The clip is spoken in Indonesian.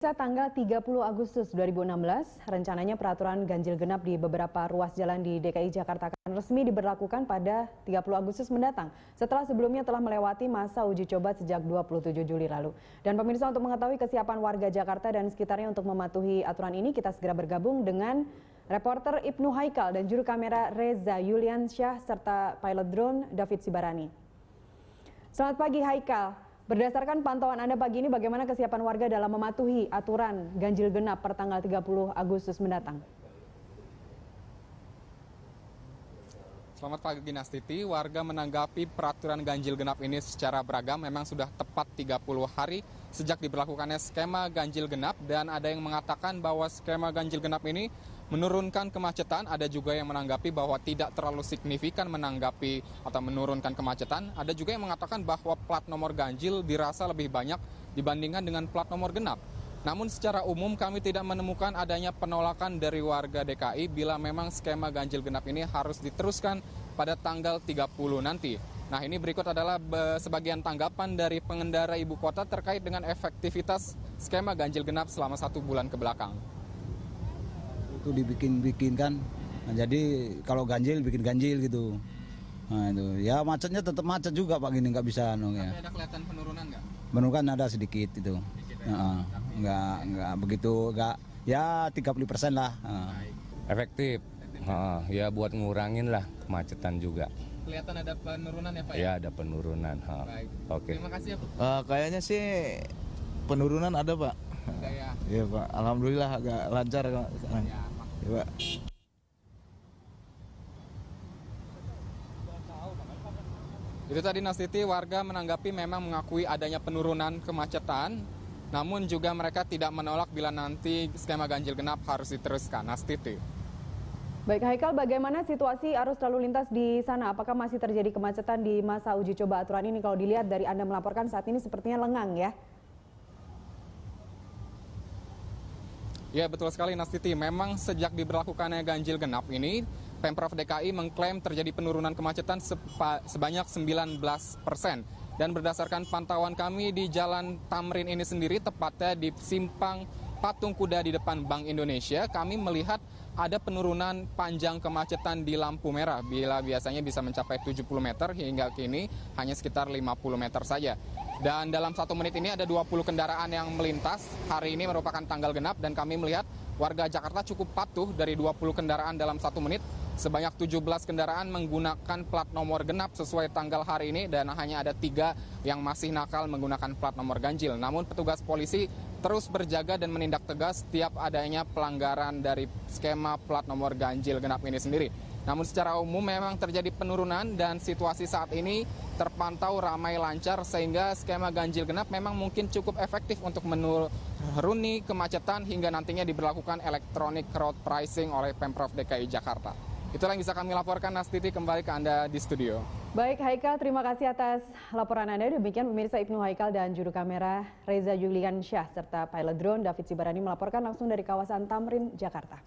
Tanggal 30 Agustus 2016, rencananya peraturan ganjil genap di beberapa ruas jalan di DKI Jakarta akan resmi diberlakukan pada 30 Agustus mendatang, setelah sebelumnya telah melewati masa uji coba sejak 27 Juli lalu. Dan pemirsa, untuk mengetahui kesiapan warga Jakarta dan sekitarnya untuk mematuhi aturan ini, kita segera bergabung dengan reporter Ibnu Haikal dan juru kamera Reza Yuliansyah serta pilot drone David Sibarani. Selamat pagi Haikal. Berdasarkan pantauan Anda pagi ini, bagaimana kesiapan warga dalam mematuhi aturan ganjil genap per tanggal 30 Agustus mendatang? Selamat pagi Nastiti, warga menanggapi peraturan ganjil genap ini secara beragam. Memang sudah tepat 30 hari sejak diberlakukannya skema ganjil genap, dan ada yang mengatakan bahwa skema ganjil genap ini menurunkan kemacetan. Ada juga yang menanggapi bahwa tidak terlalu signifikan menanggapi atau menurunkan kemacetan. Ada juga yang mengatakan bahwa plat nomor ganjil dirasa lebih banyak dibandingkan dengan plat nomor genap. Namun secara umum kami tidak menemukan adanya penolakan dari warga DKI bila memang skema ganjil genap ini harus diteruskan pada tanggal 30 nanti. Nah, ini berikut adalah sebagian tanggapan dari pengendara ibu kota terkait dengan efektivitas skema ganjil genap selama 1 bulan ke belakang. Itu dibikin kan, nah, jadi kalau ganjil bikin ganjil gitu. Nah itu ya macetnya tetap macet juga Pak, gini nggak bisa ya. Tapi ada kelihatan penurunan nggak? Penurunan ada sedikit itu. Nggak begitu, nggak ya 30% lah. Efektif. Ya buat ngurangin lah kemacetan juga. Kelihatan ada penurunan ya Pak? Ya ada penurunan. Baik. Oke. Terima kasih ya Pak. Kayaknya sih penurunan ada Pak. Ya. Iya Pak, alhamdulillah agak lancar sekarang. Ya, Ya, Pak. Itu tadi Nastiti, warga menanggapi memang mengakui adanya penurunan kemacetan, namun juga mereka tidak menolak bila nanti skema ganjil genap harus diteruskan. Nastiti. Baik Haikal, bagaimana situasi arus lalu lintas di sana? Apakah masih terjadi kemacetan di masa uji coba aturan ini? Kalau dilihat dari Anda melaporkan saat ini sepertinya lengang ya? Ya betul sekali Nastiti, memang sejak diberlakukannya ganjil genap ini, Pemprov DKI mengklaim terjadi penurunan kemacetan sebanyak 19%. Dan berdasarkan pantauan kami di Jalan Tamrin ini sendiri, tepatnya di simpang Patung Kuda di depan Bank Indonesia, kami melihat ada penurunan panjang kemacetan di lampu merah. Bila biasanya bisa mencapai 70 meter, hingga kini hanya sekitar 50 meter saja. Dan dalam 1 menit ini ada 20 kendaraan yang melintas. Hari ini merupakan tanggal genap dan kami melihat warga Jakarta cukup patuh dari 20 kendaraan dalam 1 menit. Sebanyak 17 kendaraan menggunakan plat nomor genap sesuai tanggal hari ini, dan hanya ada 3 yang masih nakal menggunakan plat nomor ganjil. Namun petugas polisi terus berjaga dan menindak tegas setiap adanya pelanggaran dari skema plat nomor ganjil genap ini sendiri. Namun secara umum memang terjadi penurunan dan situasi saat ini terpantau ramai lancar, sehingga skema ganjil genap memang mungkin cukup efektif untuk menuruni kemacetan hingga nantinya diberlakukan electronic road pricing oleh Pemprov DKI Jakarta. Itulah yang bisa kami laporkan, Nastiti, kembali ke Anda di studio. Baik Haikal, terima kasih atas laporan Anda. Demikian pemirsa, Ibnu Haikal dan juru kamera Reza Yuliansyah serta pilot drone David Sibarani melaporkan langsung dari kawasan Tamrin, Jakarta.